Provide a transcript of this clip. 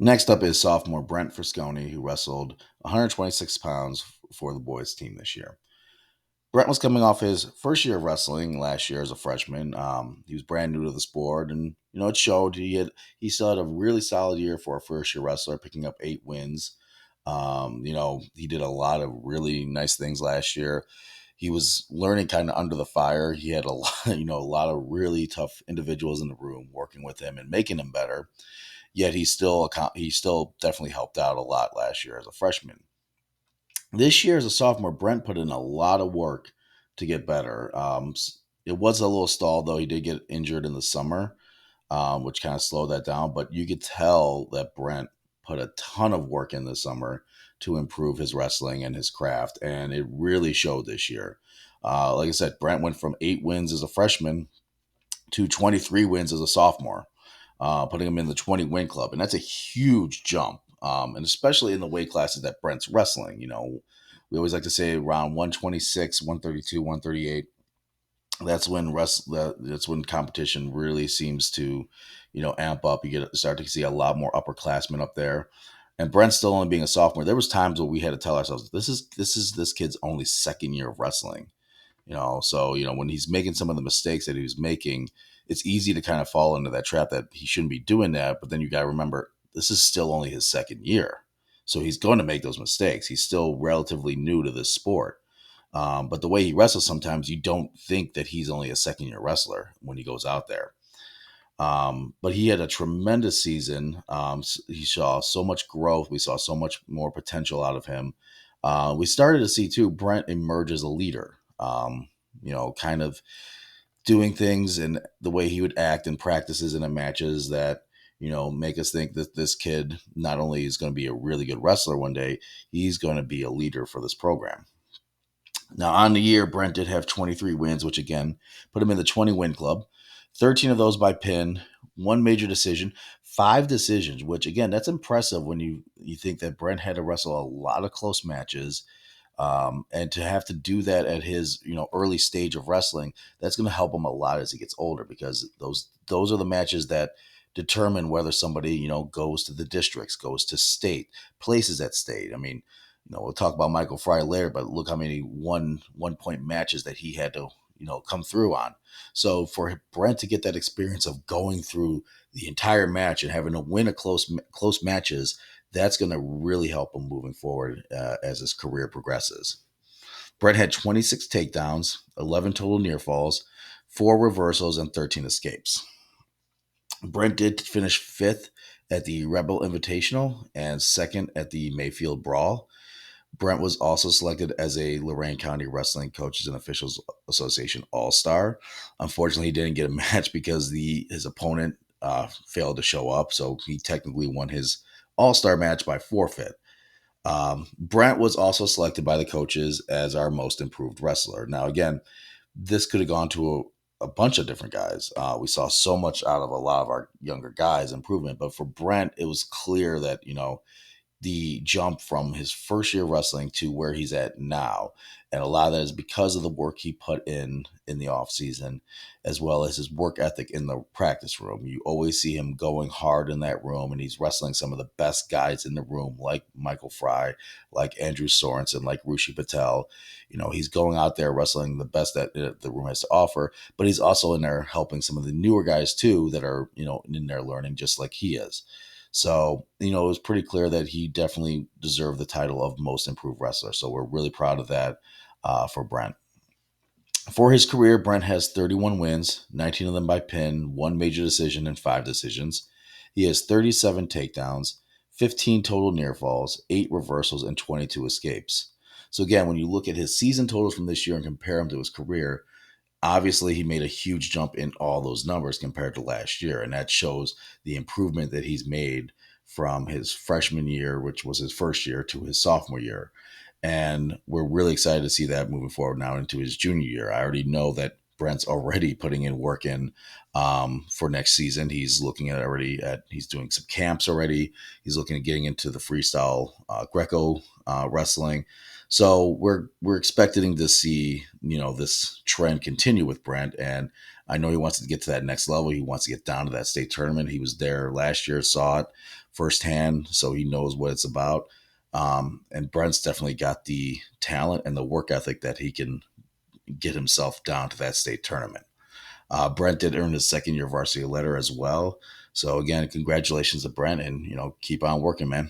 Next up is sophomore Brent Friscone, who wrestled 126 pounds for the boys team this year. Brent was coming off his first year of wrestling last year as a freshman. He was brand new to the sport, and it showed. He still had a really solid year for a first year wrestler, picking up 8 wins. He did a lot of really nice things last year. He was learning kind of under the fire. He had a lot, a lot of really tough individuals in the room working with him and making him better. Yet he still definitely helped out a lot last year as a freshman. This year as a sophomore, Brent put in a lot of work to get better. It was a little stalled though. He did get injured in the summer, which kind of slowed that down. But you could tell that Brent put a ton of work in this summer to improve his wrestling and his craft, and it really showed this year. Like I said, Brent went from 8 wins as a freshman to 23 wins as a sophomore, putting him in the 20 win club. And that's a huge jump. And especially in the weight classes that Brent's wrestling. We always like to say around 126, 132, 138. That's when competition really seems to, amp up. You start to see a lot more upperclassmen up there. And Brent still only being a sophomore, there was times where we had to tell ourselves, this is this kid's only second year of wrestling. So when he's making some of the mistakes that he was making, it's easy to kind of fall into that trap that he shouldn't be doing that. But then you got to remember, this is still only his second year, so he's going to make those mistakes. He's still relatively new to this sport. But the way he wrestles, sometimes you don't think that he's only a second year wrestler when he goes out there. But he had a tremendous season. He saw so much growth. We saw so much more potential out of him. We started to see too Brent emerge as a leader. Kind of doing things and the way he would act in practices and in matches that make us think that this kid not only is going to be a really good wrestler one day, he's going to be a leader for this program. Now, on the year, Brent did have 23 wins, which again put him in the 20 win club. 13 of those by pin, one major decision, 5 decisions, which again, that's impressive when you think that Brent had to wrestle a lot of close matches. And to have to do that at his early stage of wrestling, that's going to help him a lot as he gets older, because those are the matches that determine whether somebody goes to the districts, goes to state, places at state. I mean, we'll talk about Michael Fry later, but look how many one point matches that he had to come through on. So for Brent to get that experience of going through the entire match and having to win a close matches, that's going to really help him moving forward as his career progresses. Brent had 26 takedowns, 11 total near falls, 4 reversals, and 13 escapes. Brent did finish fifth at the Rebel Invitational and second at the Mayfield Brawl. Brent was also selected as a Lorain County Wrestling Coaches and Officials Association All-Star. Unfortunately, he didn't get a match because his opponent failed to show up, so he technically won his All-Star match by forfeit. Brent was also selected by the coaches as our most improved wrestler. Now, again, this could have gone to a bunch of different guys. We saw so much out of a lot of our younger guys improvement, but for Brent, it was clear that the jump from his first year wrestling to where he's at now. And a lot of that is because of the work he put in the off season, as well as his work ethic in the practice room. You always see him going hard in that room, and he's wrestling some of the best guys in the room, like Michael Fry, like Andrew Sorensen, like Rushi Patel. He's going out there wrestling the best that the room has to offer, but he's also in there helping some of the newer guys too that are, in there learning just like he is. So, it was pretty clear that he definitely deserved the title of most improved wrestler. So we're really proud of that for Brent. For his career, Brent has 31 wins, 19 of them by pin, 1 major decision, and 5 decisions. He has 37 takedowns, 15 total near falls, 8 reversals, and 22 escapes. So again, when you look at his season totals from this year and compare him to his career, obviously he made a huge jump in all those numbers compared to last year. And that shows the improvement that he's made from his freshman year, which was his first year, to his sophomore year. And we're really excited to see that moving forward now into his junior year. I already know that Brent's already putting in work in for next season. He's looking he's doing some camps already. He's looking at getting into the freestyle Greco wrestling. So we're expecting to see this trend continue with Brent, and I know he wants to get to that next level. He wants to get down to that state tournament. He was there last year, saw it, firsthand, so he knows what it's about. And Brent's definitely got the talent and the work ethic that he can get himself down to that state tournament. Brent did earn his second year varsity letter as well. So again, congratulations to Brent, and keep on working, man.